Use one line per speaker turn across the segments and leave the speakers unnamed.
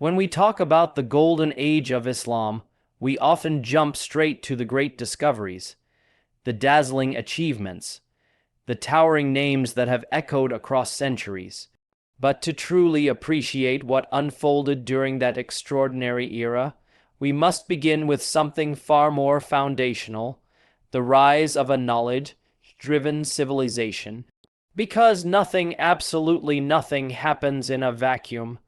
When we talk about the golden age of Islam, we often jump straight to the great discoveries, the dazzling achievements, the towering names that have echoed across centuries. But to truly appreciate what unfolded during that extraordinary era, we must begin with something far more foundational, the rise of a knowledge-driven civilization. Because nothing, absolutely nothing, happens in a vacuum.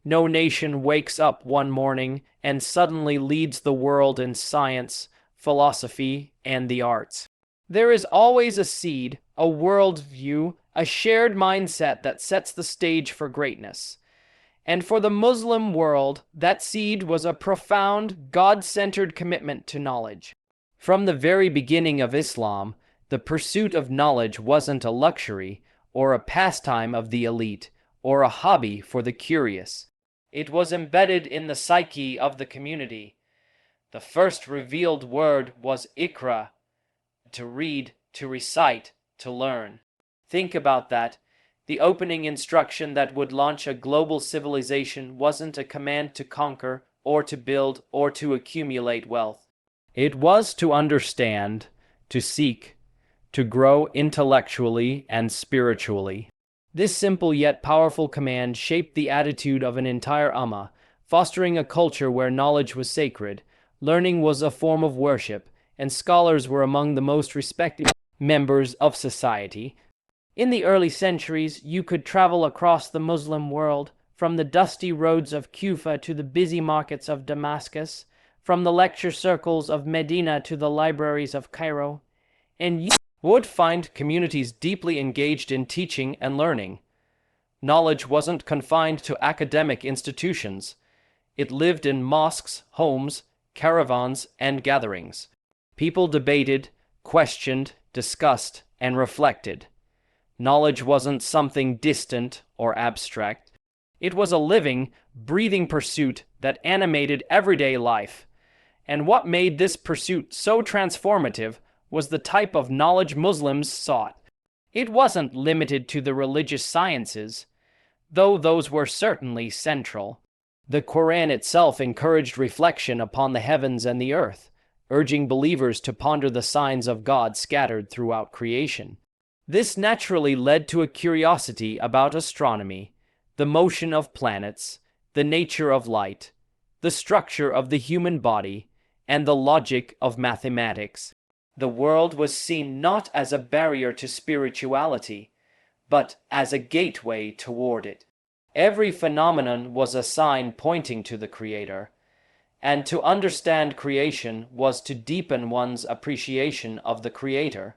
No nation wakes up one morning and suddenly leads the world in science, philosophy, and the arts. There is always a seed, a worldview, a shared mindset that sets the stage for greatness. And for the Muslim world, that seed was a profound, God-centered commitment to knowledge. From the very beginning of Islam, the pursuit of knowledge wasn't a luxury, or a pastime of the elite, or a hobby for the curious. It was embedded in the psyche of the community. The first revealed word was Iqra, to read, to recite, to learn. Think about that. The opening instruction that would launch a global civilization wasn't a command to conquer, or to build, or to accumulate wealth. It was to understand, to seek, to grow intellectually and spiritually. This simple yet powerful command shaped the attitude of an entire Ummah, fostering a culture where knowledge was sacred, learning was a form of worship, and scholars were among the most respected members of society. In the early centuries, you could travel across the Muslim world, from the dusty roads of Kufa to the busy markets of Damascus, from the lecture circles of Medina to the libraries of Cairo, and you would find communities deeply engaged in teaching and learning. Knowledge wasn't confined to academic institutions. It lived in mosques, homes, caravans, and gatherings. People debated, questioned, discussed, and reflected. Knowledge wasn't something distant or abstract. It was a living, breathing pursuit that animated everyday life. And what made this pursuit so transformative was the type of knowledge Muslims sought. It wasn't limited to the religious sciences, though those were certainly central. The Quran itself encouraged reflection upon the heavens and the earth, urging believers to ponder the signs of God scattered throughout creation. This naturally led to a curiosity about astronomy, the motion of planets, the nature of light, the structure of the human body, and the logic of mathematics. The world was seen not as a barrier to spirituality, but as a gateway toward it. Every phenomenon was a sign pointing to the Creator, and to understand creation was to deepen one's appreciation of the Creator.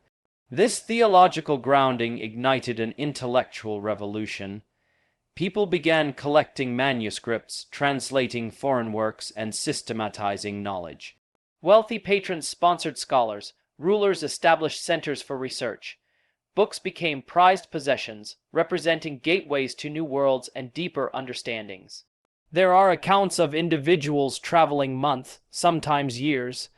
This theological grounding ignited an intellectual revolution. People began collecting manuscripts, translating foreign works, and systematizing knowledge. Wealthy patrons sponsored scholars. Rulers established centers for research. Books became prized possessions, representing gateways to new worlds and deeper understandings. There are accounts of individuals traveling months, sometimes years,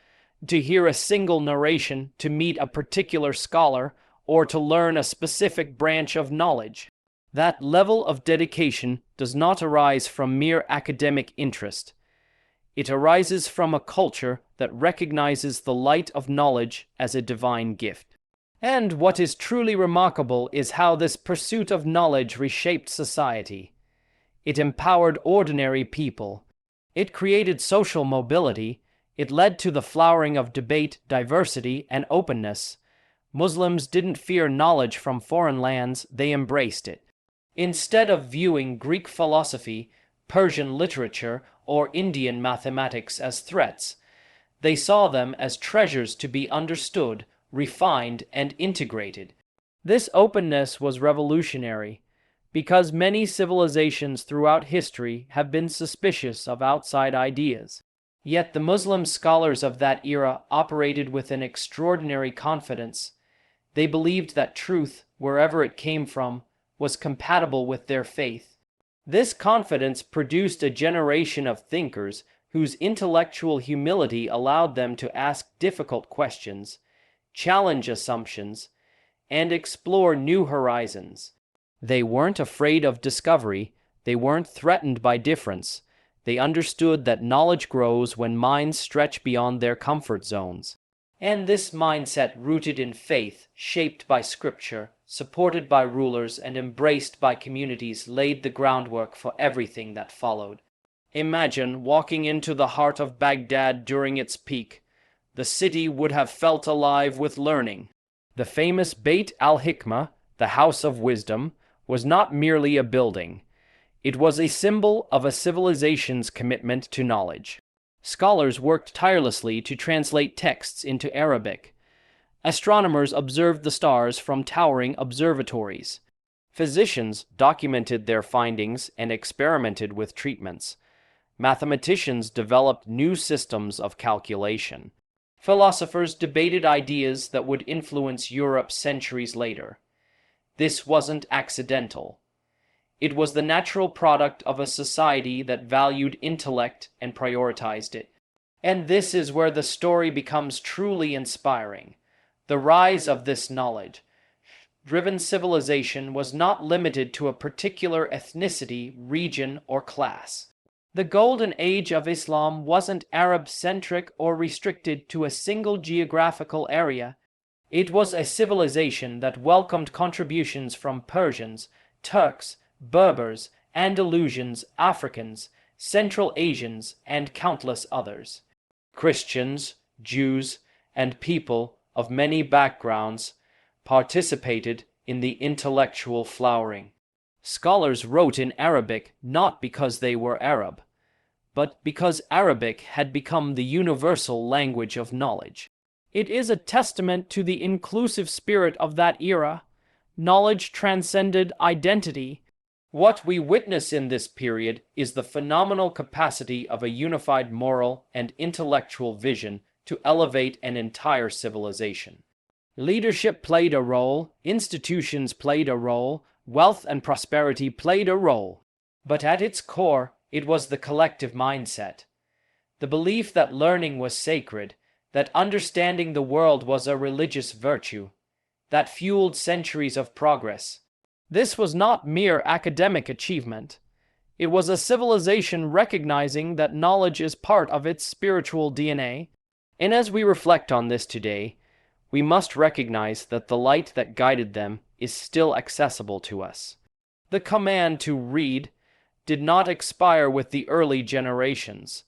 to hear a single narration, to meet a particular scholar, or to learn a specific branch of knowledge. That level of dedication does not arise from mere academic interest. It arises from a culture that recognizes the light of knowledge as a divine gift. And what is truly remarkable is how this pursuit of knowledge reshaped society. It empowered ordinary people. It created social mobility. It led to the flowering of debate, diversity, and openness. Muslims didn't fear knowledge from foreign lands, they embraced it. Instead of viewing Greek philosophy, Persian literature, or Indian mathematics as threats, they saw them as treasures to be understood, refined, and integrated. This openness was revolutionary, because many civilizations throughout history have been suspicious of outside ideas. Yet the Muslim scholars of that era operated with an extraordinary confidence. They believed that truth, wherever it came from, was compatible with their faith. This confidence produced a generation of thinkers whose intellectual humility allowed them to ask difficult questions, challenge assumptions, and explore new horizons. They weren't afraid of discovery, they weren't threatened by difference, They understood that knowledge grows when minds stretch beyond their comfort zones. And this mindset, rooted in faith, shaped by scripture, supported by rulers, and embraced by communities, laid the groundwork for everything that followed. Imagine walking into the heart of Baghdad during its peak. The city would have felt alive with learning. The famous Beit al-Hikmah, the House of Wisdom, was not merely a building. It was a symbol of a civilization's commitment to knowledge. Scholars worked tirelessly to translate texts into Arabic. Astronomers observed the stars from towering observatories. Physicians documented their findings and experimented with treatments. Mathematicians developed new systems of calculation. Philosophers debated ideas that would influence Europe centuries later. This wasn't accidental. It was the natural product of a society that valued intellect and prioritized it. And this is where the story becomes truly inspiring. The rise of this knowledge-driven civilization was not limited to a particular ethnicity, region, or class. The golden age of Islam wasn't Arab-centric or restricted to a single geographical area. It was a civilization that welcomed contributions from Persians, Turks, Berbers, Andalusians, Africans, Central Asians, and countless others. Christians, Jews, and people of many backgrounds participated in the intellectual flowering. Scholars wrote in Arabic not because they were Arab, but because Arabic had become the universal language of knowledge. It is a testament to the inclusive spirit of that era. Knowledge transcended identity. What we witness in this period is the phenomenal capacity of a unified moral and intellectual vision to elevate an entire civilization. Leadership played a role, institutions played a role, wealth and prosperity played a role. But at its core, it was the collective mindset. The belief that learning was sacred, that understanding the world was a religious virtue, that fueled centuries of progress. This was not mere academic achievement. It was a civilization recognizing that knowledge is part of its spiritual DNA. And as we reflect on this today, we must recognize that the light that guided them is still accessible to us. The command to read did not expire with the early generations.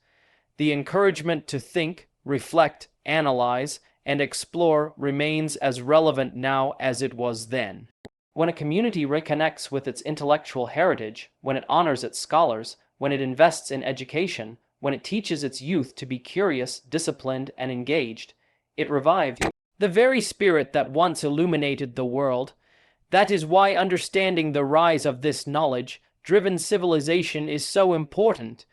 The encouragement to think, reflect, analyze, and explore remains as relevant now as it was then. When a community reconnects with its intellectual heritage, when it honors its scholars, when it invests in education, when it teaches its youth to be curious, disciplined, and engaged, it revives the very spirit that once illuminated the world. That is why understanding the rise of this knowledge-driven civilization is so important.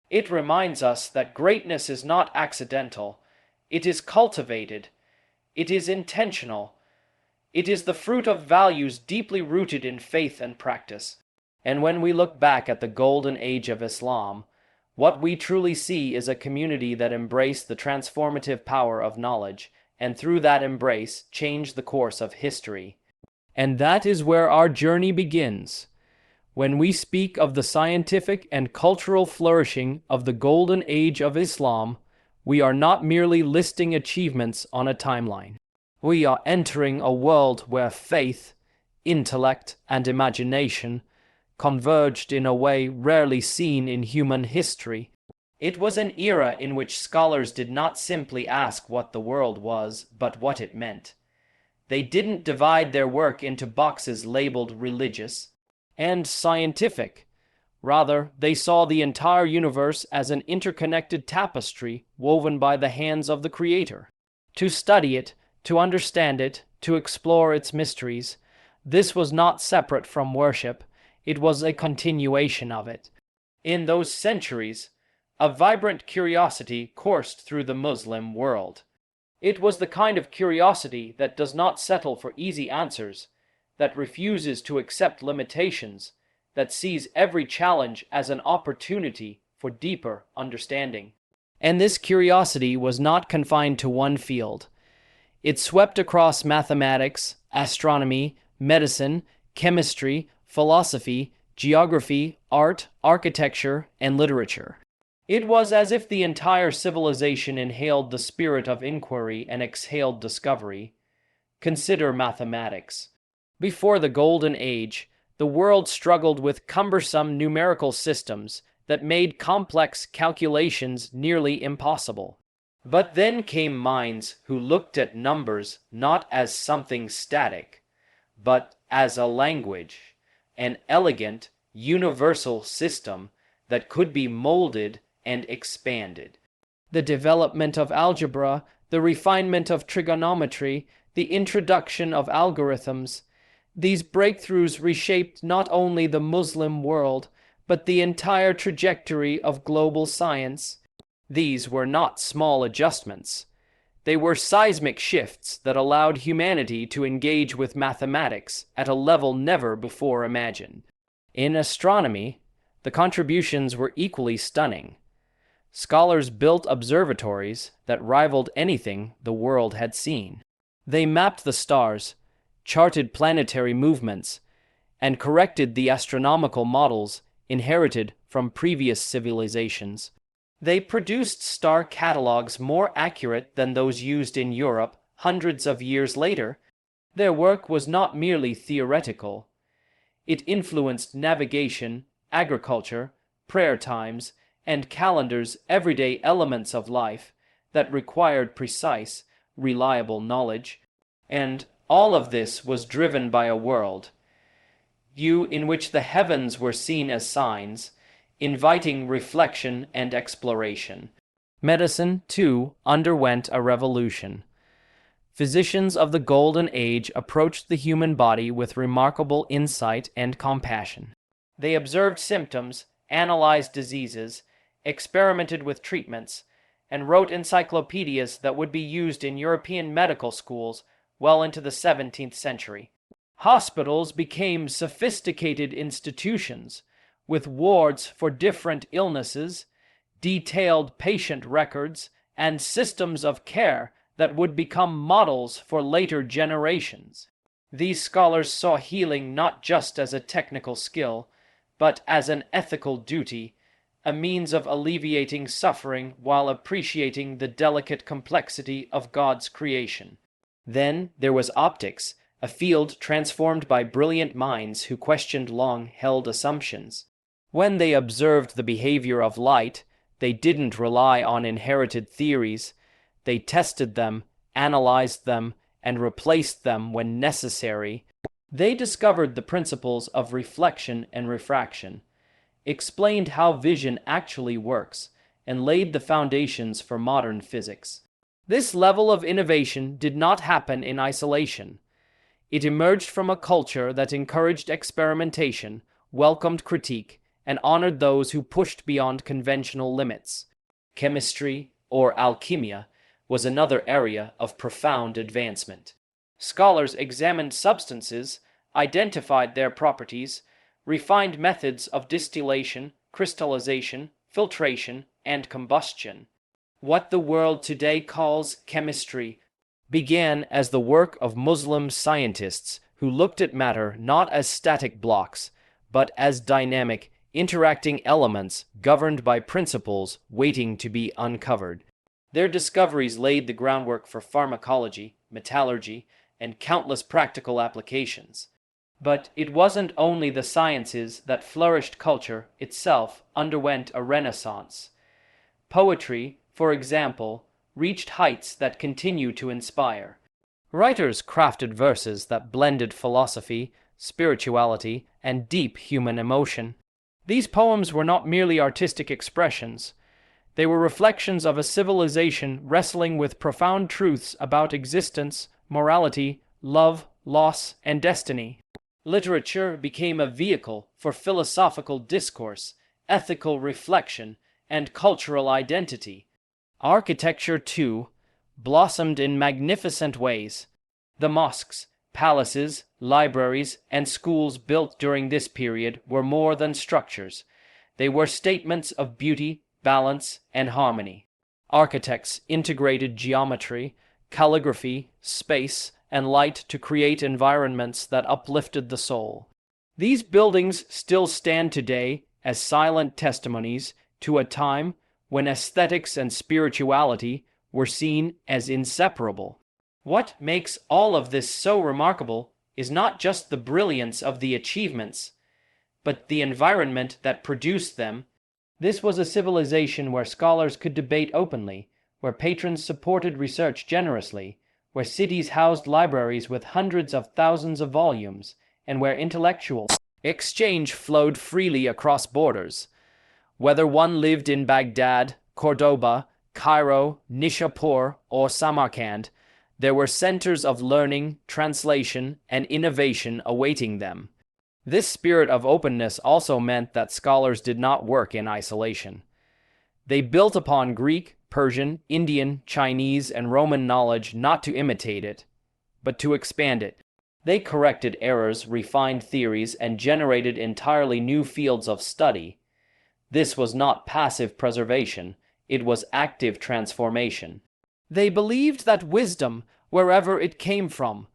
It reminds us that greatness is not accidental. It is cultivated. It is intentional. It is the fruit of values deeply rooted in faith and practice. And when we look back at the golden age of Islam, what we truly see is a community that embraced the transformative power of knowledge, and through that embrace, changed the course of history. And that is where our journey begins. When we speak of the scientific and cultural flourishing of the golden age of Islam, we are not merely listing achievements on a timeline. We are entering a world where faith, intellect, and imagination converged in a way rarely seen in human history. It was an era in which scholars did not simply ask what the world was, but what it meant. They didn't divide their work into boxes labeled religious and scientific. Rather, they saw the entire universe as an interconnected tapestry woven by the hands of the Creator. To study it, to understand it, to explore its mysteries, this was not separate from worship, it was a continuation of it. In those centuries, a vibrant curiosity coursed through the Muslim world. It was the kind of curiosity that does not settle for easy answers, that refuses to accept limitations, that sees every challenge as an opportunity for deeper understanding. And this curiosity was not confined to one field. It swept across mathematics, astronomy, medicine, chemistry, philosophy, geography, art, architecture, and literature. It was as if the entire civilization inhaled the spirit of inquiry and exhaled discovery. Consider mathematics. Before the Golden Age, the world struggled with cumbersome numerical systems that made complex calculations nearly impossible. But then came minds who looked at numbers not as something static, but as a language, an elegant, universal system that could be molded and expanded. The development of algebra, the refinement of trigonometry, the introduction of algorithms, these breakthroughs reshaped not only the Muslim world, but the entire trajectory of global science. These were not small adjustments. They were seismic shifts that allowed humanity to engage with mathematics at a level never before imagined. In astronomy, the contributions were equally stunning. Scholars built observatories that rivaled anything the world had seen. They mapped the stars, charted planetary movements, and corrected the astronomical models inherited from previous civilizations. They produced star catalogs more accurate than those used in Europe hundreds of years later. Their work was not merely theoretical. It influenced navigation, agriculture, prayer times, and calendars, everyday elements of life that required precise, reliable knowledge. And all of this was driven by a world view in which the heavens were seen as signs, inviting reflection and exploration. Medicine, too, underwent a revolution. Physicians of the Golden Age approached the human body with remarkable insight and compassion. They observed symptoms, analyzed diseases, experimented with treatments, and wrote encyclopedias that would be used in European medical schools well into the 17th century. Hospitals became sophisticated institutions, with wards for different illnesses, detailed patient records, and systems of care that would become models for later generations. These scholars saw healing not just as a technical skill, but as an ethical duty, a means of alleviating suffering while appreciating the delicate complexity of God's creation. Then there was optics, a field transformed by brilliant minds who questioned long-held assumptions. When they observed the behavior of light, they didn't rely on inherited theories. They tested them, analyzed them, and replaced them when necessary. They discovered the principles of reflection and refraction, explained how vision actually works, and laid the foundations for modern physics. This level of innovation did not happen in isolation. It emerged from a culture that encouraged experimentation, welcomed critique, and honored those who pushed beyond conventional limits. Chemistry, or alchemia, was another area of profound advancement. Scholars examined substances, identified their properties, refined methods of distillation, crystallization, filtration, and combustion. What the world today calls chemistry began as the work of Muslim scientists who looked at matter not as static blocks, but as dynamic, interacting elements governed by principles waiting to be uncovered. Their discoveries laid the groundwork for pharmacology, metallurgy, and countless practical applications. But it wasn't only the sciences that flourished. Culture itself underwent a renaissance. Poetry, for example, reached heights that continue to inspire. Writers crafted verses that blended philosophy, spirituality, and deep human emotion. These poems were not merely artistic expressions. They were reflections of a civilization wrestling with profound truths about existence, morality, love, loss, and destiny. Literature became a vehicle for philosophical discourse, ethical reflection, and cultural identity. Architecture, too, blossomed in magnificent ways. The mosques, palaces, libraries, and schools built during this period were more than structures. They were statements of beauty, balance, and harmony. Architects integrated geometry, calligraphy, space, and light to create environments that uplifted the soul. These buildings still stand today as silent testimonies to a time when aesthetics and spirituality were seen as inseparable. What makes all of this so remarkable is not just the brilliance of the achievements, but the environment that produced them. This was a civilization where scholars could debate openly, where patrons supported research generously, where cities housed libraries with hundreds of thousands of volumes, and where intellectual exchange flowed freely across borders. Whether one lived in Baghdad, Cordoba, Cairo, Nishapur, or Samarkand, there were centers of learning, translation, and innovation awaiting them. This spirit of openness also meant that scholars did not work in isolation. They built upon Greek, Persian, Indian, Chinese, and Roman knowledge not to imitate it, but to expand it. They corrected errors, refined theories, and generated entirely new fields of study. This was not passive preservation, it was active transformation. They believed that wisdom, wherever it came from,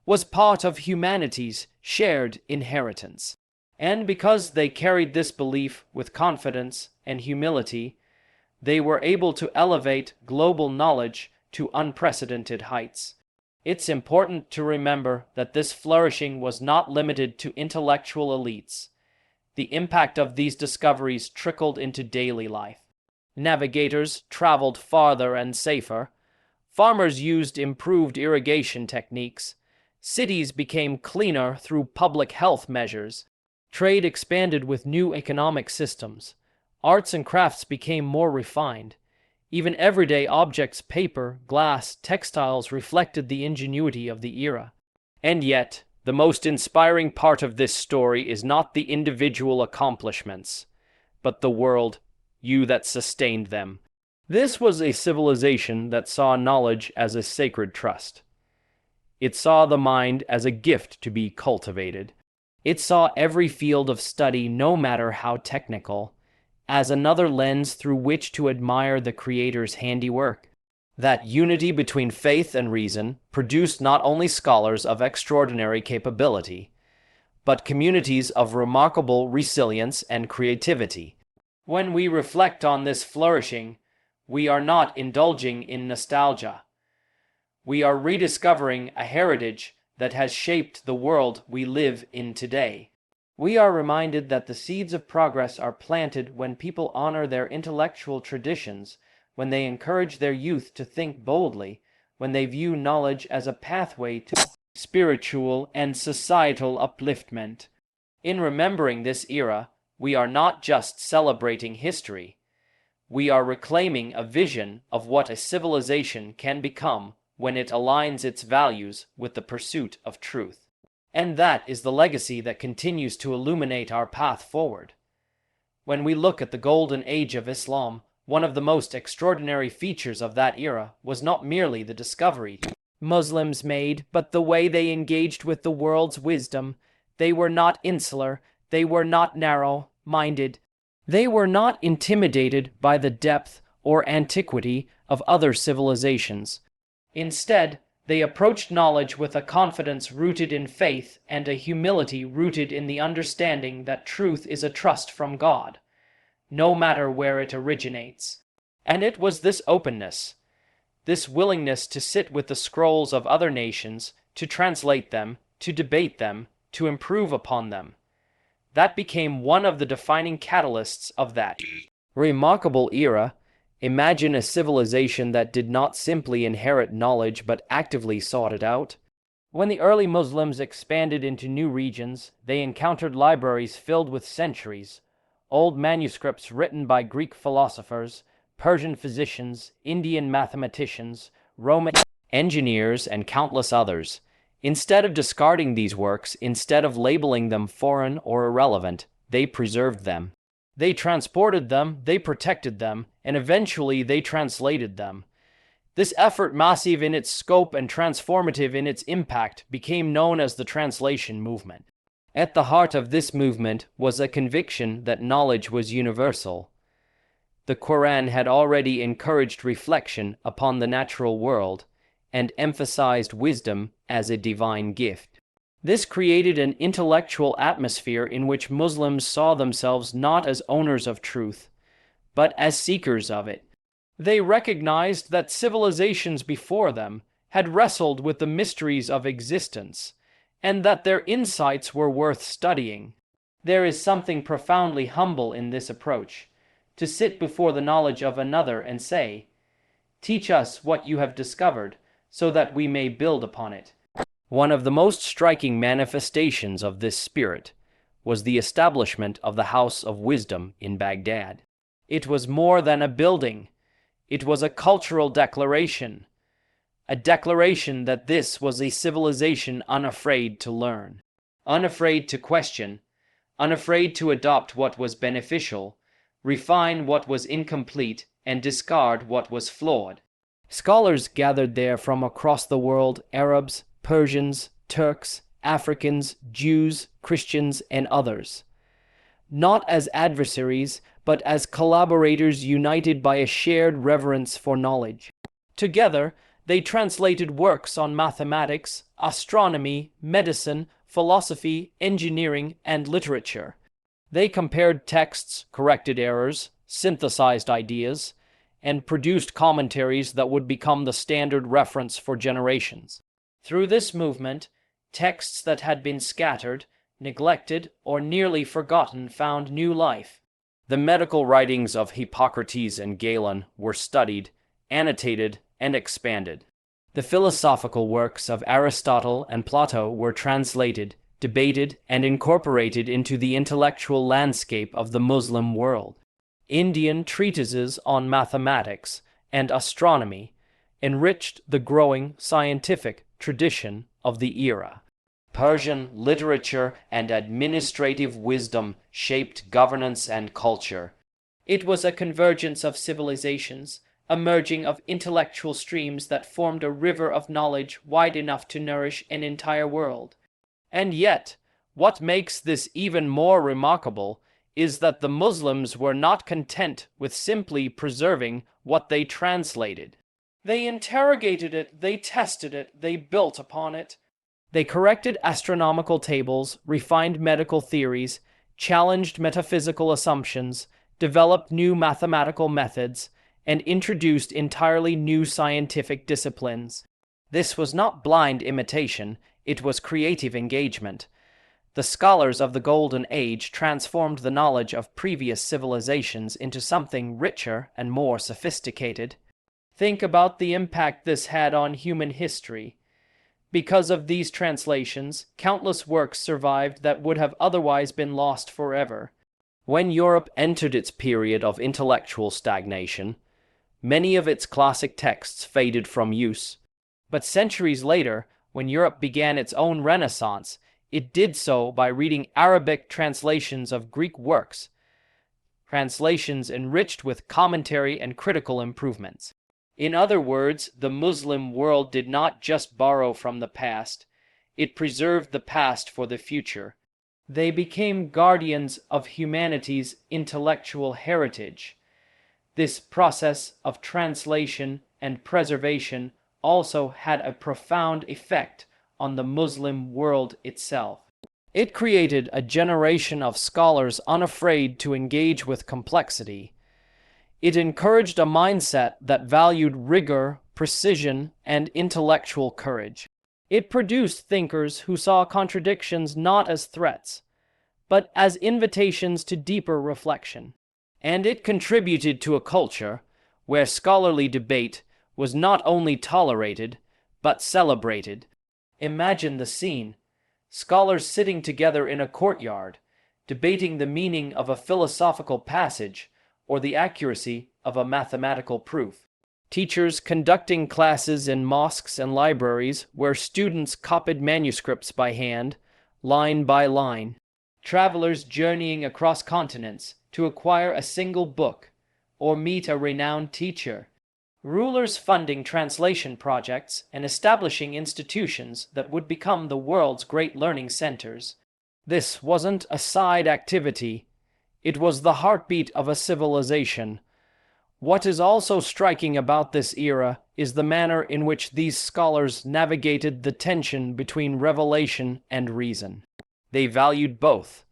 was part of humanity's shared inheritance. And because they carried this belief with confidence and humility, they were able to elevate global knowledge to unprecedented heights. It's important to remember that this flourishing was not limited to intellectual elites. The impact of these discoveries trickled into daily life. Navigators traveled farther and safer. Farmers used improved irrigation techniques. Cities became cleaner through public health measures. Trade expanded with new economic systems. Arts and crafts became more refined. Even everyday objects, paper, glass, textiles, reflected the ingenuity of the era. And yet, the most inspiring part of this story is not the individual accomplishments, but the world that sustained them. This was a civilization that saw knowledge as a sacred trust. It saw the mind as a gift to be cultivated. It saw every field of study, no matter how technical, as another lens through which to admire the Creator's handiwork. That unity between faith and reason produced not only scholars of extraordinary capability, but communities of remarkable resilience and creativity. When we reflect on this flourishing, we are not indulging in nostalgia. We are rediscovering a heritage that has shaped the world we live in today. We are reminded that the seeds of progress are planted when people honor their intellectual traditions, when they encourage their youth to think boldly, when they view knowledge as a pathway to spiritual and societal upliftment. In remembering this era, we are not just celebrating history. We are reclaiming a vision of what a civilization can become when it aligns its values with the pursuit of truth. And that is the legacy that continues to illuminate our path forward. When we look at the golden age of Islam, one of the most extraordinary features of that era was not merely the discovery Muslims made, but the way they engaged with the world's wisdom. They were not insular, they were not narrow-minded, they were not intimidated by the depth or antiquity of other civilizations. Instead, they approached knowledge with a confidence rooted in faith and a humility rooted in the understanding that truth is a trust from God, no matter where it originates. And it was this openness, this willingness to sit with the scrolls of other nations, to translate them, to debate them, to improve upon them, that became one of the defining catalysts of that remarkable era. Imagine a civilization that did not simply inherit knowledge but actively sought it out. When the early Muslims expanded into new regions, they encountered libraries filled with centuries, old manuscripts written by Greek philosophers, Persian physicians, Indian mathematicians, Roman engineers, and countless others. Instead of discarding these works, instead of labeling them foreign or irrelevant, they preserved them. They transported them, they protected them, and eventually they translated them. This effort, massive in its scope and transformative in its impact, became known as the translation movement. At the heart of this movement was a conviction that knowledge was universal. The Quran had already encouraged reflection upon the natural world and emphasized wisdom as a divine gift. This created an intellectual atmosphere in which Muslims saw themselves not as owners of truth, but as seekers of it. They recognized that civilizations before them had wrestled with the mysteries of existence, and that their insights were worth studying. There is something profoundly humble in this approach, to sit before the knowledge of another and say, "Teach us what you have discovered, so that we may build upon it." One of the most striking manifestations of this spirit was the establishment of the House of Wisdom in Baghdad. It was more than a building. It was a cultural declaration, a declaration that this was a civilization unafraid to learn, unafraid to question, unafraid to adopt what was beneficial, refine what was incomplete, and discard what was flawed. Scholars gathered there from across the world: Arabs, Persians, Turks, Africans, Jews, Christians, and others. Not as adversaries, but as collaborators united by a shared reverence for knowledge. Together, they translated works on mathematics, astronomy, medicine, philosophy, engineering, and literature. They compared texts, corrected errors, synthesized ideas, and produced commentaries that would become the standard reference for generations. Through this movement, texts that had been scattered, neglected, or nearly forgotten found new life. The medical writings of Hippocrates and Galen were studied, annotated, and expanded. The philosophical works of Aristotle and Plato were translated, debated, and incorporated into the intellectual landscape of the Muslim world. Indian treatises on mathematics and astronomy enriched the growing scientific tradition of the era. Persian literature and administrative wisdom shaped governance and culture. It was a convergence of civilizations, a merging of intellectual streams that formed a river of knowledge wide enough to nourish an entire world. And yet, what makes this even more remarkable is that the Muslims were not content with simply preserving what they translated. They interrogated it, they tested it, they built upon it. They corrected astronomical tables, refined medical theories, challenged metaphysical assumptions, developed new mathematical methods, and introduced entirely new scientific disciplines. This was not blind imitation, it was creative engagement. The scholars of the Golden Age transformed the knowledge of previous civilizations into something richer and more sophisticated. Think about the impact this had on human history. Because of these translations, countless works survived that would have otherwise been lost forever. When Europe entered its period of intellectual stagnation, many of its classic texts faded from use. But centuries later, when Europe began its own renaissance, it did so by reading Arabic translations of Greek works, translations enriched with commentary and critical improvements. In other words, the Muslim world did not just borrow from the past, it preserved the past for the future. They became guardians of humanity's intellectual heritage. This process of translation and preservation also had a profound effect on the Muslim world itself. It created a generation of scholars unafraid to engage with complexity. It encouraged a mindset that valued rigor, precision, and intellectual courage. It produced thinkers who saw contradictions not as threats, but as invitations to deeper reflection. And it contributed to a culture where scholarly debate was not only tolerated, but celebrated. Imagine the scene: scholars sitting together in a courtyard, debating the meaning of a philosophical passage or the accuracy of a mathematical proof. Teachers conducting classes in mosques and libraries where students copied manuscripts by hand, line by line. Travelers journeying across continents to acquire a single book or meet a renowned teacher. Rulers funding translation projects and establishing institutions that would become the world's great learning centers. This wasn't a side activity. It was the heartbeat of a civilization. What is also striking about this era is the manner in which these scholars navigated the tension between revelation and reason. They valued both.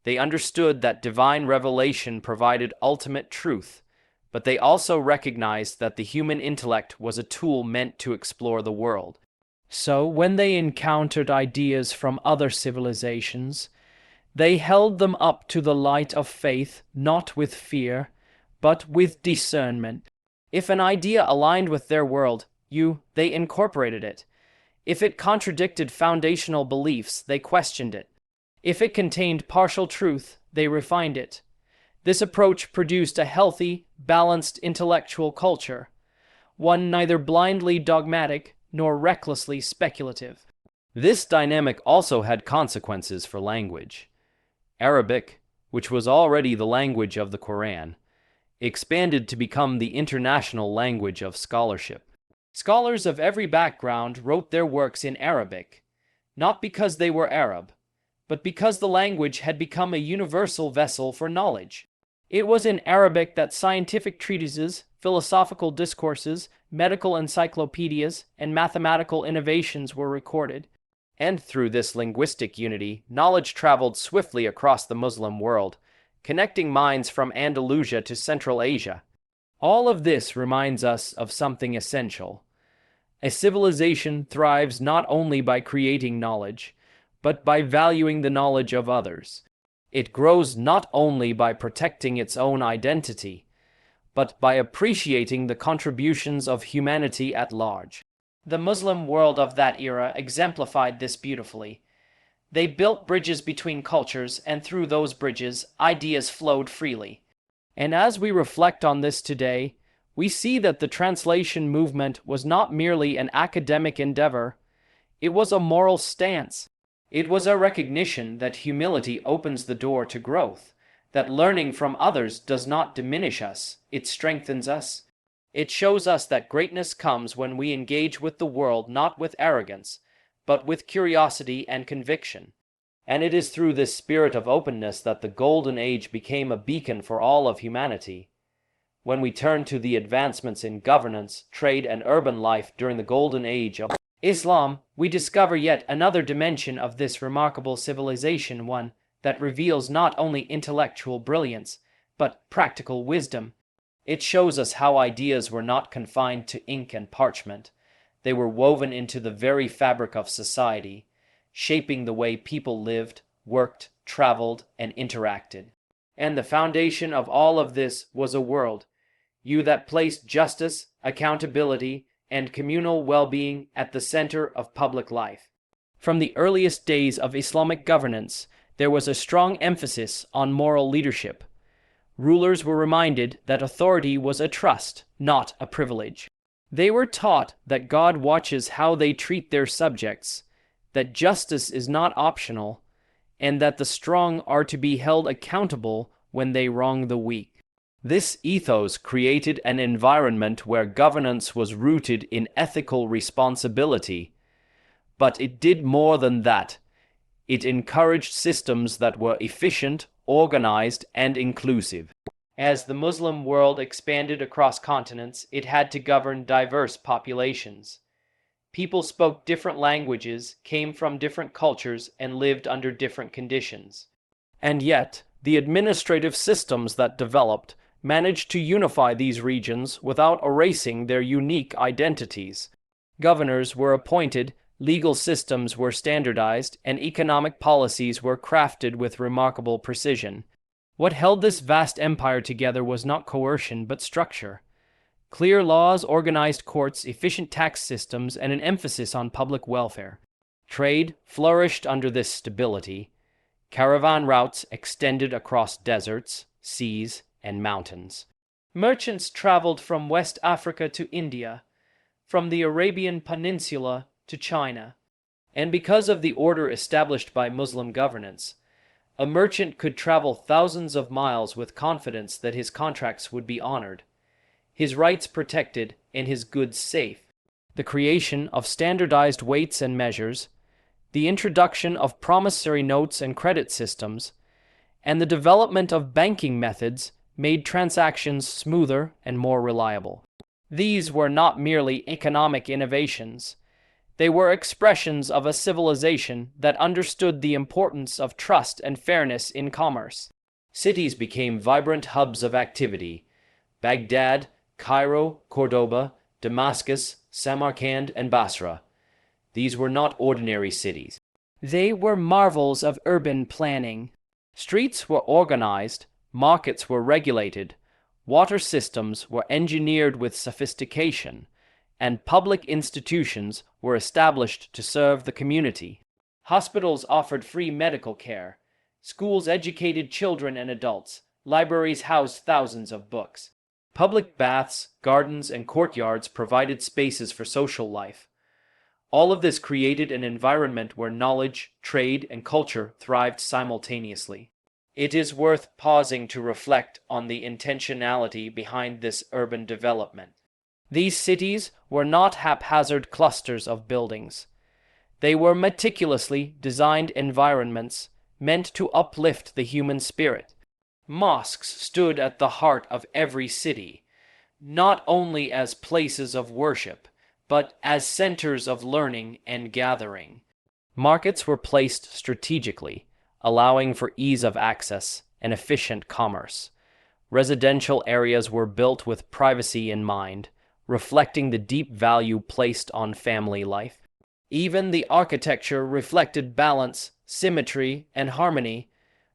They understood that divine revelation provided ultimate truth, but they also recognized that the human intellect was a tool meant to explore the world. So, when they encountered ideas from other civilizations, they held them up to the light of faith, not with fear, but with discernment. If an idea aligned with their world, they incorporated it. If it contradicted foundational beliefs, they questioned it. If it contained partial truth, they refined it. This approach produced a healthy, balanced intellectual culture, one neither blindly dogmatic nor recklessly speculative. This dynamic also had consequences for language. Arabic, which was already the language of the Quran, expanded to become the international language of scholarship. Scholars of every background wrote their works in Arabic, not because they were Arab, but because the language had become a universal vessel for knowledge. It was in Arabic that scientific treatises, philosophical discourses, medical encyclopedias, and mathematical innovations were recorded. And through this linguistic unity, knowledge traveled swiftly across the Muslim world, connecting minds from Andalusia to Central Asia. All of this reminds us of something essential. A civilization thrives not only by creating knowledge, but by valuing the knowledge of others. It grows not only by protecting its own identity, but by appreciating the contributions of humanity at large. The Muslim world of that era exemplified this beautifully. They built bridges between cultures, and through those bridges, ideas flowed freely. And as we reflect on this today, we see that the translation movement was not merely an academic endeavor, it was a moral stance. It was a recognition that humility opens the door to growth, that learning from others does not diminish us, it strengthens us. It shows us that greatness comes when we engage with the world not with arrogance, but with curiosity and conviction. And it is through this spirit of openness that the Golden Age became a beacon for all of humanity. When we turn to the advancements in governance, trade, and urban life during the Golden Age of Islam, we discover yet another dimension of this remarkable civilization, one that reveals not only intellectual brilliance, but practical wisdom. It shows us how ideas were not confined to ink and parchment. They were woven into the very fabric of society, shaping the way people lived, worked, traveled, and interacted. And the foundation of all of this was a world, that placed justice, accountability, and communal well-being at the center of public life. From the earliest days of Islamic governance, there was a strong emphasis on moral leadership. Rulers were reminded that authority was a trust, not a privilege. They were taught that God watches how they treat their subjects, that justice is not optional, and that the strong are to be held accountable when they wrong the weak. This ethos created an environment where governance was rooted in ethical responsibility. But it did more than that. It encouraged systems that were efficient, organized, and inclusive. As the Muslim world expanded across continents, it had to govern diverse populations. People spoke different languages, came from different cultures, and lived under different conditions. And yet, the administrative systems that developed managed to unify these regions without erasing their unique identities. Governors were appointed, legal systems were standardized, and economic policies were crafted with remarkable precision. What held this vast empire together was not coercion but structure. Clear laws, organized courts, efficient tax systems, and an emphasis on public welfare. Trade flourished under this stability. Caravan routes extended across deserts, seas, and mountains. Merchants traveled from West Africa to India, from the Arabian Peninsula to China, and because of the order established by Muslim governance, a merchant could travel thousands of miles with confidence that his contracts would be honored, his rights protected, and his goods safe. The creation of standardized weights and measures, the introduction of promissory notes and credit systems, and the development of banking methods made transactions smoother and more reliable. These were not merely economic innovations. They were expressions of a civilization that understood the importance of trust and fairness in commerce. Cities became vibrant hubs of activity. Baghdad, Cairo, Cordoba, Damascus, Samarkand, and Basra. These were not ordinary cities.
They were marvels of urban planning.
Streets were organized, markets were regulated, water systems were engineered with sophistication, and public institutions were established to serve the community. Hospitals offered free medical care. Schools educated children and adults. Libraries housed thousands of books. Public baths, gardens, and courtyards provided spaces for social life. All of this created an environment where knowledge, trade, and culture thrived simultaneously. It is worth pausing to reflect on the intentionality behind this urban development. These cities were not haphazard clusters of buildings. They were meticulously designed environments meant to uplift the human spirit. Mosques stood at the heart of every city, not only as places of worship, but as centers of learning and gathering. Markets were placed strategically, allowing for ease of access and efficient commerce. Residential areas were built with privacy in mind, reflecting the deep value placed on family life. Even the architecture reflected balance, symmetry, and harmony,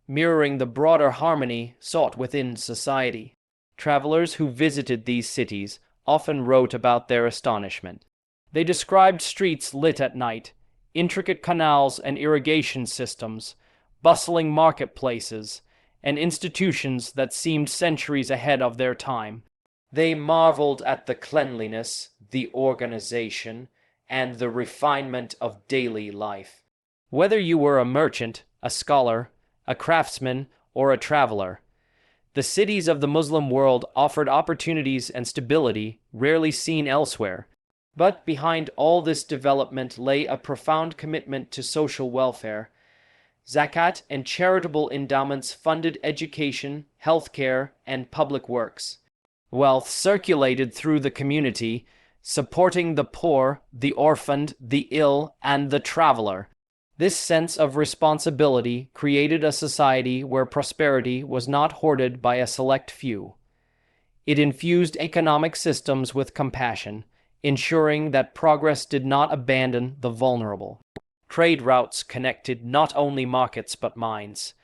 mirroring the broader harmony sought within society. Travelers who visited these cities often wrote about their astonishment. They described streets lit at night, intricate canals and irrigation systems, bustling marketplaces, and institutions that seemed centuries ahead of their time. They marveled at the cleanliness, the organization, and the refinement of daily life. Whether you were a merchant, a scholar, a craftsman, or a traveler, the cities of the Muslim world offered opportunities and stability rarely seen elsewhere. But behind all this development lay a profound commitment to social welfare. Zakat and charitable endowments funded education, healthcare, and public works. Wealth circulated through the community, supporting the poor, the orphaned, the ill, and the traveler. This sense of responsibility created a society where prosperity was not hoarded by a select few. It infused economic systems with compassion, ensuring that progress did not abandon the vulnerable. Trade routes connected not only markets but minds.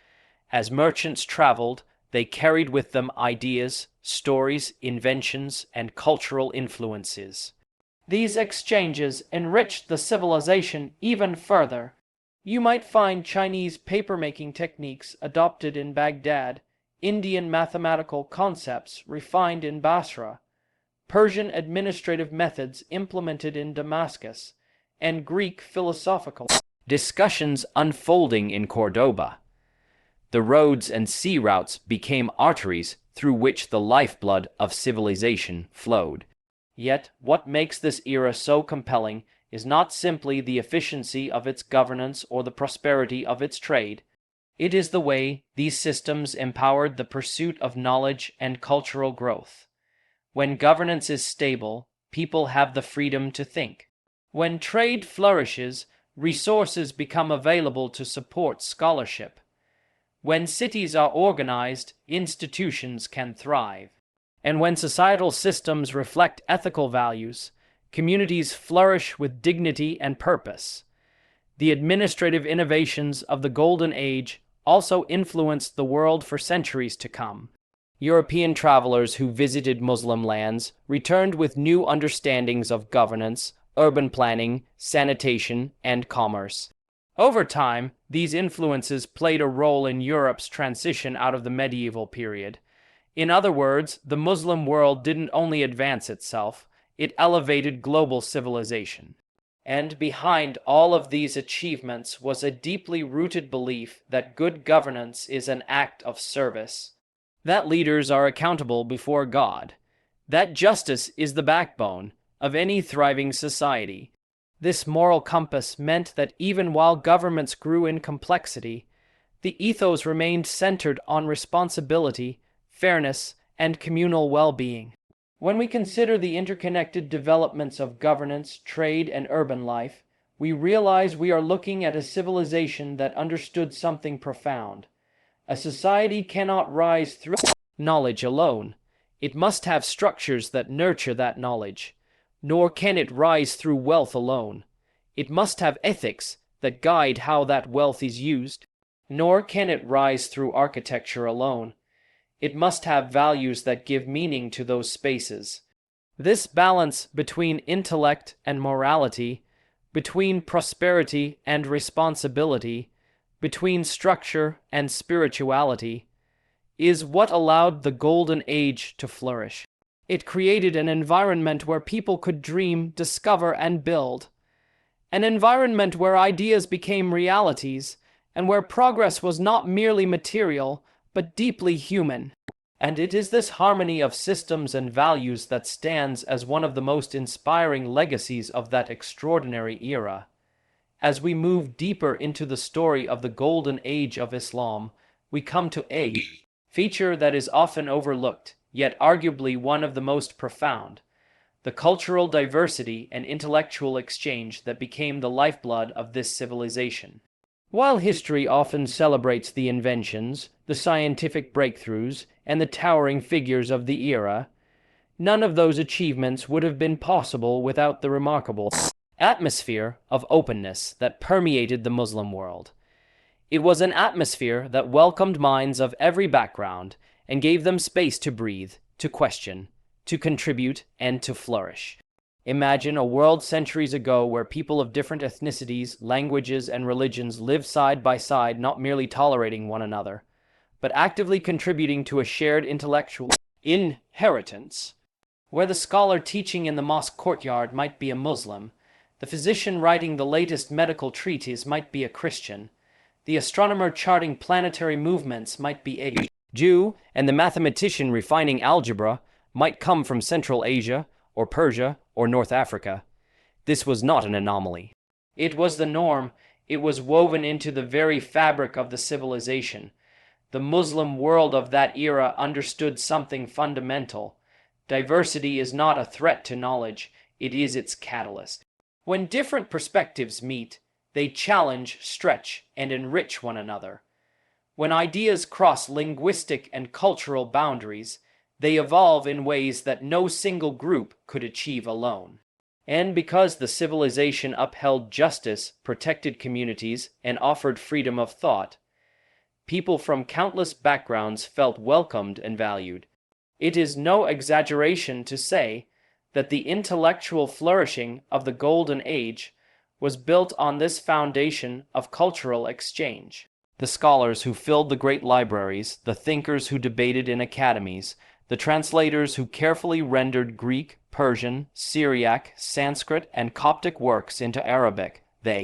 As merchants traveled, they carried with them ideas, stories, inventions, and cultural influences. These exchanges enriched the civilization even further. You might find Chinese paper-making techniques adopted in Baghdad, Indian mathematical concepts refined in Basra, Persian administrative methods implemented in Damascus, and Greek philosophical discussions unfolding in Cordoba. The roads and sea routes became arteries through which the lifeblood of civilization flowed. Yet, what makes this era so compelling is not simply the efficiency of its governance or the prosperity of its trade. It is the way these systems empowered the pursuit of knowledge and cultural growth. When governance is stable, people have the freedom to think. When trade flourishes, resources become available to support scholarship. When cities are organized, institutions can thrive. And when societal systems reflect ethical values, communities flourish with dignity and purpose. The administrative innovations of the Golden Age also influenced the world for centuries to come. European travelers who visited Muslim lands returned with new understandings of governance, urban planning, sanitation, and commerce. Over time, these influences played a role in Europe's transition out of the medieval period. In other words, the Muslim world didn't only advance itself, it elevated global civilization. And behind all of these achievements was a deeply rooted belief that good governance is an act of service, that leaders are accountable before God, that justice is the backbone of any thriving society. This moral compass meant that even while governments grew in complexity, the ethos remained centered on responsibility, fairness, and communal well-being. When we consider the interconnected developments of governance, trade, and urban life, we realize we are looking at a civilization that understood something profound. A society cannot rise through knowledge alone. It must have structures that nurture that knowledge, nor can it rise through wealth alone. It must have ethics that guide how that wealth is used, nor can it rise through architecture alone. It must have values that give meaning to those spaces. This balance between intellect and morality, between prosperity and responsibility, between structure and spirituality, is what allowed the Golden Age to flourish. It created an environment where people could dream, discover, and build. An environment where ideas became realities, and where progress was not merely material, but deeply human. And it is this harmony of systems and values that stands as one of the most inspiring legacies of that extraordinary era. As we move deeper into the story of the Golden Age of Islam, we come to a feature that is often overlooked, yet arguably one of the most profound: the cultural diversity and intellectual exchange that became the lifeblood of this civilization. While history often celebrates the inventions, the scientific breakthroughs, and the towering figures of the era, none of those achievements would have been possible without the remarkable atmosphere of openness that permeated the Muslim world. It was an atmosphere that welcomed minds of every background and gave them space to breathe, to question, to contribute, and to flourish. Imagine a world centuries ago where people of different ethnicities, languages, and religions lived side by side, not merely tolerating one another, but actively contributing to a shared intellectual inheritance, where the scholar teaching in the mosque courtyard might be a Muslim, the physician writing the latest medical treatise might be a Christian, the astronomer charting planetary movements might be a Jew, and the mathematician refining algebra might come from Central Asia, or Persia, or North Africa. This was not an anomaly. It was the norm. It was woven into the very fabric of the civilization. The Muslim world of that era understood something fundamental. Diversity is not a threat to knowledge, it is its catalyst. When different perspectives meet, they challenge, stretch, and enrich one another. When ideas cross linguistic and cultural boundaries, they evolve in ways that no single group could achieve alone. And because the civilization upheld justice, protected communities, and offered freedom of thought, people from countless backgrounds felt welcomed and valued. It is no exaggeration to say that the intellectual flourishing of the Golden Age was built on this foundation of cultural exchange. The scholars who filled the great libraries, the thinkers who debated in academies, the translators who carefully rendered Greek, Persian, Syriac, Sanskrit, and Coptic works into Arabic, they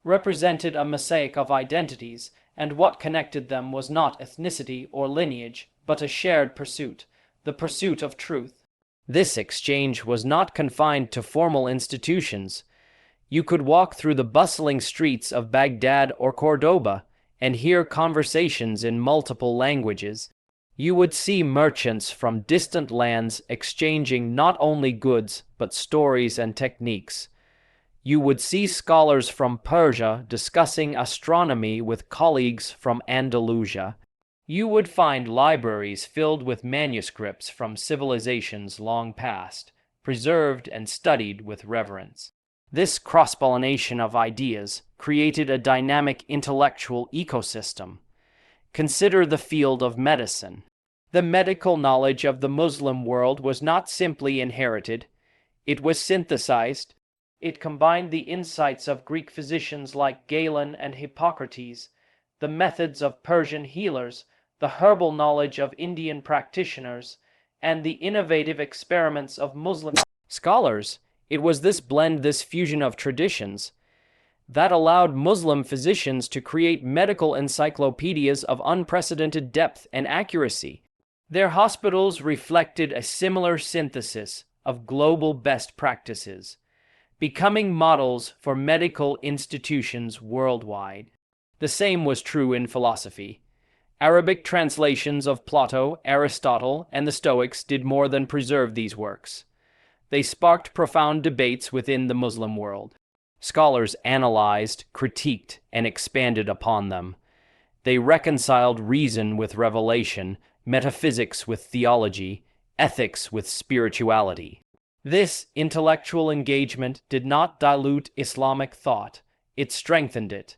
represented a mosaic of identities, and what connected them was not ethnicity or lineage, but a shared pursuit, the pursuit of truth. This exchange was not confined to formal institutions. You could walk through the bustling streets of Baghdad or Cordoba and hear conversations in multiple languages. You would see merchants from distant lands exchanging not only goods, but stories and techniques. You would see scholars from Persia discussing astronomy with colleagues from Andalusia. You would find libraries filled with manuscripts from civilizations long past, preserved and studied with reverence. This cross-pollination of ideas created a dynamic intellectual ecosystem. Consider the field of medicine. The medical knowledge of the Muslim world was not simply inherited, it was synthesized. It combined the insights of Greek physicians like Galen and Hippocrates, the methods of Persian healers, the herbal knowledge of Indian practitioners, and the innovative experiments of Muslim scholars. It was this blend, this fusion of traditions, that allowed Muslim physicians to create medical encyclopedias of unprecedented depth and accuracy. Their hospitals reflected a similar synthesis of global best practices, becoming models for medical institutions worldwide. The same was true in philosophy. Arabic translations of Plato, Aristotle, and the Stoics did more than preserve these works. They sparked profound debates within the Muslim world. Scholars analyzed, critiqued, and expanded upon them. They reconciled reason with revelation, metaphysics with theology, ethics with spirituality. This intellectual engagement did not dilute Islamic thought, it strengthened it.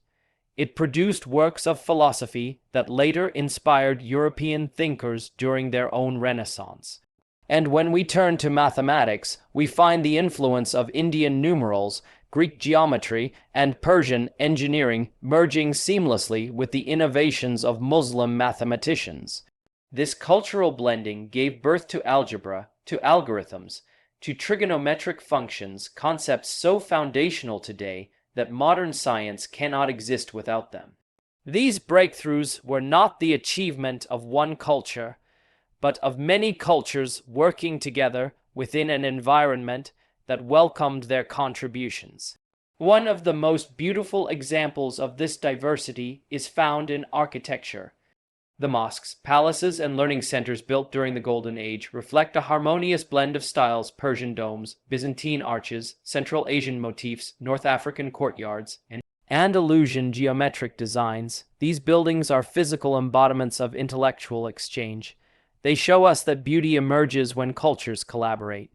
It produced works of philosophy that later inspired European thinkers during their own Renaissance. And when we turn to mathematics, we find the influence of Indian numerals, Greek geometry, and Persian engineering merging seamlessly with the innovations of Muslim mathematicians. This cultural blending gave birth to algebra, to algorithms, to trigonometric functions, concepts so foundational today that modern science cannot exist without them. These breakthroughs were not the achievement of one culture, but of many cultures working together within an environment that welcomed their contributions. One of the most beautiful examples of this diversity is found in architecture. The mosques, palaces, and learning centers built during the Golden Age reflect a harmonious blend of styles: Persian domes, Byzantine arches, Central Asian motifs, North African courtyards, and Andalusian geometric designs. These buildings are physical embodiments of intellectual exchange. They show us that beauty emerges when cultures collaborate.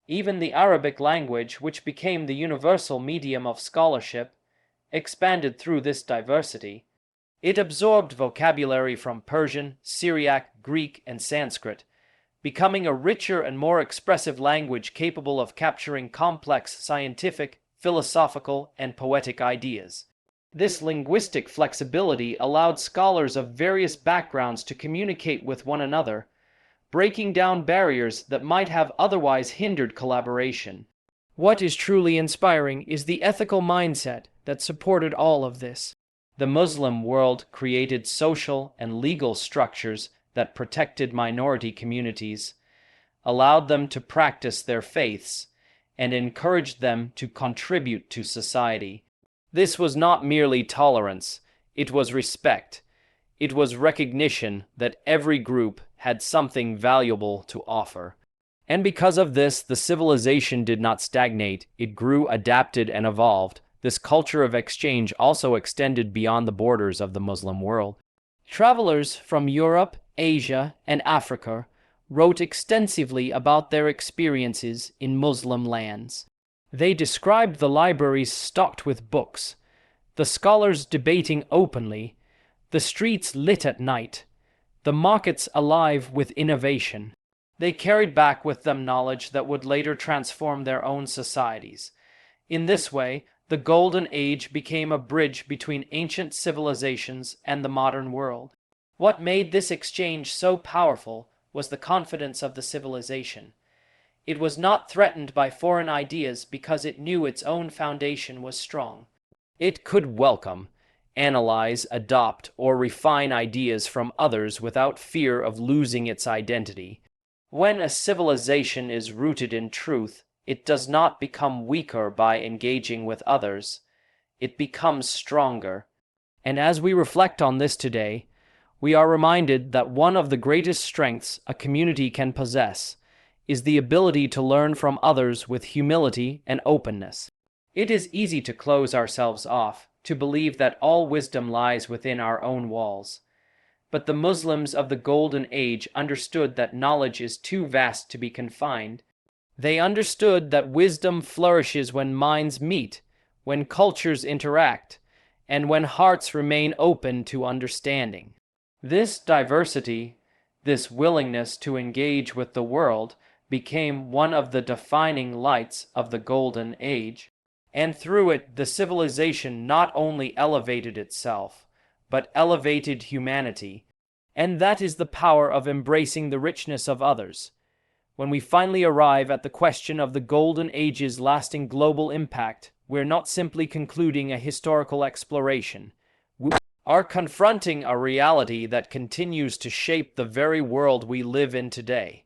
Even the Arabic language, which became the universal medium of scholarship, expanded through this diversity. It absorbed vocabulary from Persian, Syriac, Greek, and Sanskrit, becoming a richer and more expressive language capable of capturing complex scientific, philosophical, and poetic ideas. This linguistic flexibility allowed scholars of various backgrounds to communicate with one another, breaking down barriers that might have otherwise hindered collaboration.
What is truly inspiring is the ethical mindset that supported all of this.
The Muslim world created social and legal structures that protected minority communities, allowed them to practice their faiths, and encouraged them to contribute to society. This was not merely tolerance, it was respect. It was recognition that every group had something valuable to offer. And because of this, the civilization did not stagnate, it grew, adapted, and evolved. This culture of exchange also extended beyond the borders of the Muslim world.
Travelers from Europe, Asia, and Africa wrote extensively about their experiences in Muslim lands. They described the libraries stocked with books, the scholars debating openly, the streets lit at night, the markets alive with innovation. They carried back with them knowledge that would later transform their own societies. In this way, the Golden Age became a bridge between ancient civilizations and the modern world. What made this exchange so powerful was the confidence of the civilization. It was not threatened by foreign ideas because it knew its own foundation was strong.
It could welcome, analyze, adopt, or refine ideas from others without fear of losing its identity. When a civilization is rooted in truth, it does not become weaker by engaging with others. It becomes stronger.
And as we reflect on this today, we are reminded that one of the greatest strengths a community can possess is the ability to learn from others with humility and openness.
It is easy to close ourselves off, to believe that all wisdom lies within our own walls. But the Muslims of the Golden Age understood that knowledge is too vast to be confined.
They understood that wisdom flourishes when minds meet, when cultures interact, and when hearts remain open to understanding.
This diversity, this willingness to engage with the world, became one of the defining lights of the Golden Age, and through it the civilization not only elevated itself, but elevated humanity.
And that is the power of embracing the richness of others. When we finally arrive at the question of the Golden Age's lasting global impact, we're not simply concluding a historical exploration. We
are confronting a reality that continues to shape the very world we live in today.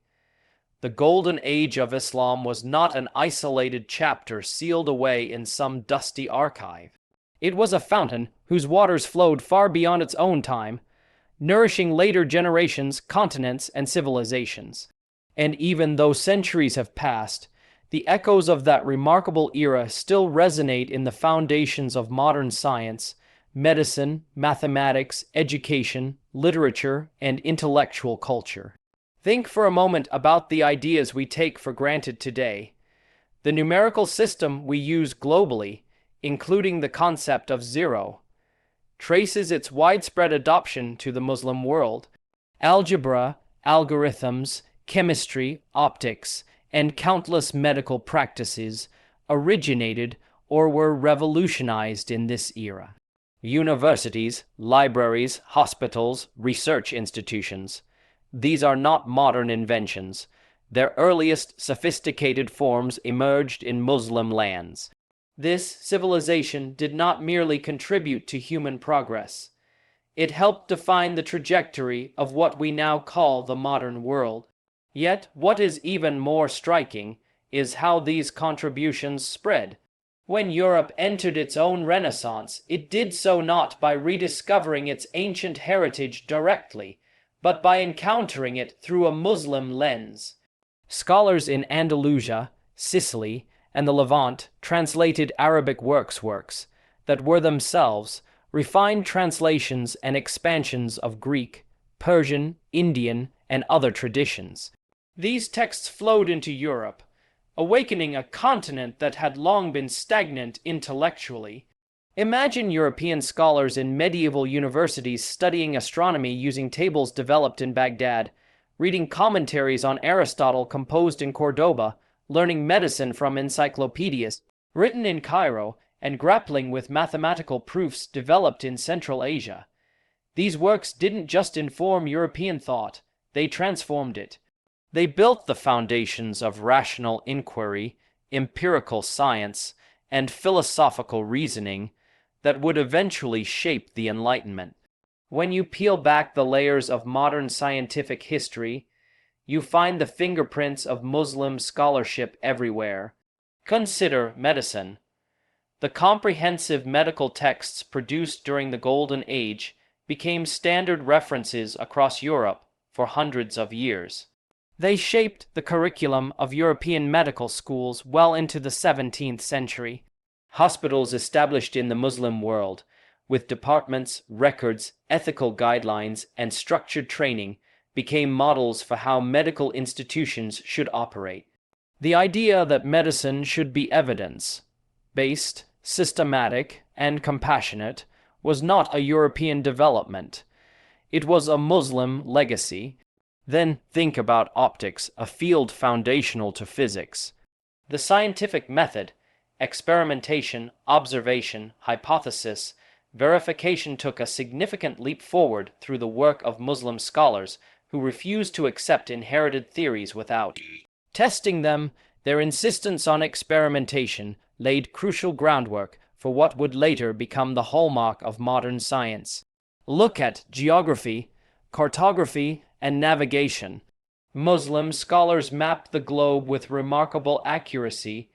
The Golden Age of Islam was not an isolated chapter sealed away in some dusty archive.
It was a fountain whose waters flowed far beyond its own time, nourishing later generations, continents, and civilizations. And even though centuries have passed, the echoes of that remarkable era still resonate in the foundations of modern science, medicine, mathematics, education, literature, and intellectual culture. Think for a moment about the ideas we take for granted today. The numerical system we use globally, including the concept of zero, traces its widespread adoption to the Muslim world. Algebra, algorithms, chemistry, optics, and countless medical practices originated or were revolutionized in this era. Universities, libraries, hospitals, research institutions. These are not modern inventions. Their earliest sophisticated forms emerged in Muslim lands. This civilization did not merely contribute to human progress. It helped define the trajectory of what we now call the modern world. Yet, what is even more striking is how these contributions spread. When Europe entered its own Renaissance, it did so not by rediscovering its ancient heritage directly, but by encountering it through a Muslim lens. Scholars in Andalusia, Sicily, and the Levant translated Arabic works that were themselves refined translations and expansions of Greek, Persian, Indian, and other traditions. These texts flowed into Europe, awakening a continent that had long been stagnant intellectually. Imagine European scholars in medieval universities studying astronomy using tables developed in Baghdad, reading commentaries on Aristotle composed in Cordoba, learning medicine from encyclopedias written in Cairo, and grappling with mathematical proofs developed in Central Asia. These works didn't just inform European thought, they transformed it. They built the foundations of rational inquiry, empirical science, and philosophical reasoning that would eventually shape the Enlightenment. When you peel back the layers of modern scientific history, you find the fingerprints of Muslim scholarship everywhere. Consider medicine. The comprehensive medical texts produced during the Golden Age became standard references across Europe for hundreds of years. They shaped the curriculum of European medical schools well into the 17th century. Hospitals established in the Muslim world, with departments, records, ethical guidelines, and structured training, became models for how medical institutions should operate. The idea that medicine should be evidence-based, systematic, and compassionate was not a European development. It was a Muslim legacy. Then think about optics, a field foundational to physics. The scientific method, experimentation, observation, hypothesis, verification took a significant leap forward through the work of Muslim scholars who refused to accept inherited theories without testing them. Their insistence on experimentation laid crucial groundwork for what would later become the hallmark of modern science. Look at geography, cartography, and navigation. Muslim scholars mapped the globe with remarkable accuracy,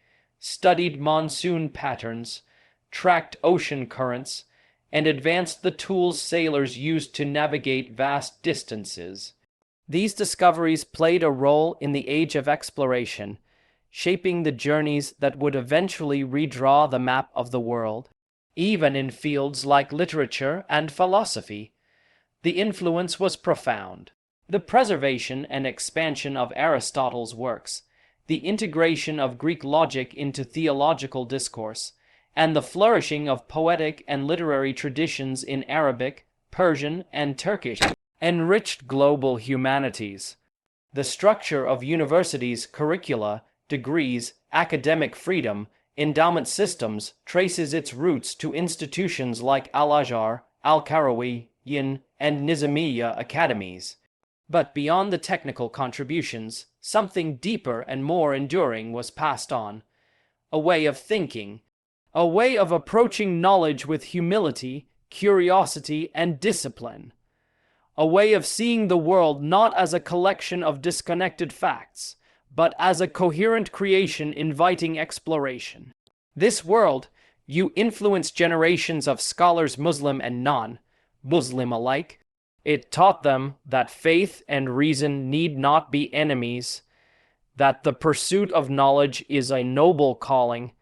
studied monsoon patterns, tracked ocean currents, and advanced the tools sailors used to navigate vast distances. These discoveries played a role in the age of exploration, shaping the journeys that would eventually redraw the map of the world. Even in fields like literature and philosophy, the influence was profound. The preservation and expansion of Aristotle's works, the integration of Greek logic into theological discourse, and the flourishing of poetic and literary traditions in Arabic, Persian, and Turkish enriched global humanities. The structure of universities' curricula, degrees, academic freedom, endowment systems traces its roots to institutions like Al-Azhar, Al-Qarawiyyin, and Nizamiya academies. But beyond the technical contributions, something deeper and more enduring was passed on. A way of thinking, a way of approaching knowledge with humility, curiosity, and discipline. A way of seeing the world not as a collection of disconnected facts, but as a coherent creation inviting exploration. This world, you influenced generations of scholars, Muslim and non-Muslim alike. It taught them that faith and reason need not be enemies, that the pursuit of knowledge is a noble calling,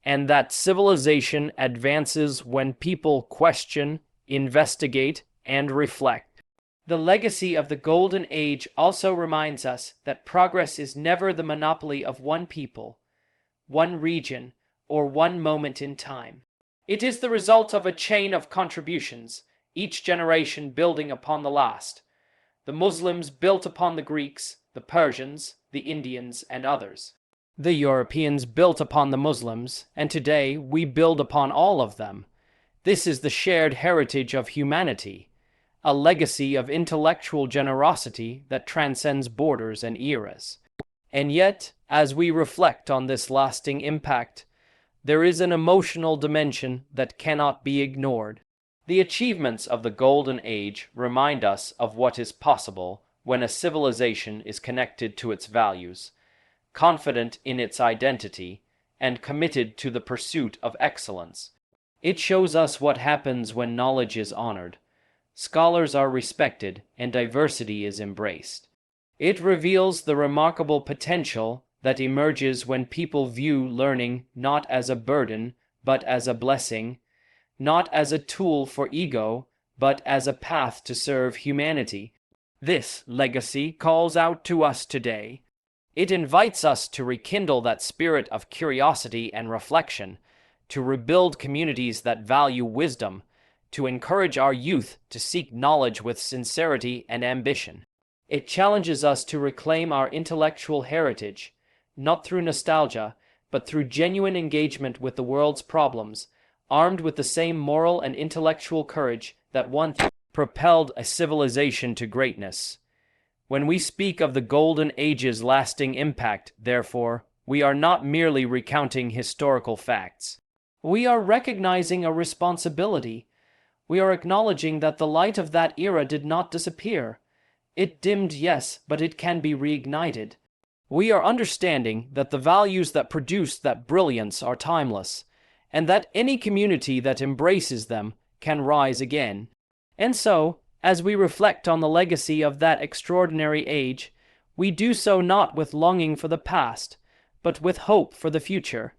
and that civilization advances when people question, investigate, and reflect. The legacy of the Golden Age also reminds us that progress is never the monopoly of one people, one region, or one moment in time. It is the result of a chain of contributions, each generation building upon the last. The Muslims built upon the Greeks, the Persians, the Indians, and others. The Europeans built upon the Muslims, and today we build upon all of them. This is the shared heritage of humanity, a legacy of intellectual generosity that transcends borders and eras. And yet, as we reflect on this lasting impact, there is an emotional dimension that cannot be ignored. The achievements of the Golden Age remind us of what is possible when a civilization is connected to its values, confident in its identity, and committed to the pursuit of excellence. It shows us what happens when knowledge is honored, scholars are respected, and diversity is embraced. It reveals the remarkable potential that emerges when people view learning not as a burden, but as a blessing, not as a tool for ego, but as a path to serve humanity. This legacy calls out to us today. It invites us to rekindle that spirit of curiosity and reflection, to rebuild communities that value wisdom, to encourage our youth to seek knowledge with sincerity and ambition. It challenges us to reclaim our intellectual heritage, not through nostalgia, but through genuine engagement with the world's problems, armed with the same moral and intellectual courage that once propelled a civilization to greatness. When we speak of the Golden Age's lasting impact, therefore, we are not merely recounting historical facts. We are recognizing a responsibility. We are acknowledging that the light of that era did not disappear. It dimmed, yes, but it can be reignited. We are understanding that the values that produced that brilliance are timeless, and that any community that embraces them can rise again. And so, as we reflect on the legacy of that extraordinary age, we do so not with longing for the past, but with hope for the future.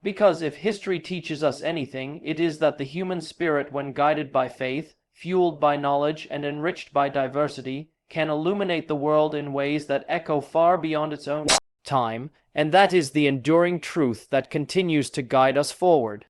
Because if history teaches us anything, it is that the human spirit, when guided by faith, fueled by knowledge, and enriched by diversity, can illuminate the world in ways that echo far beyond its own time, and that is the enduring truth that continues to guide us forward.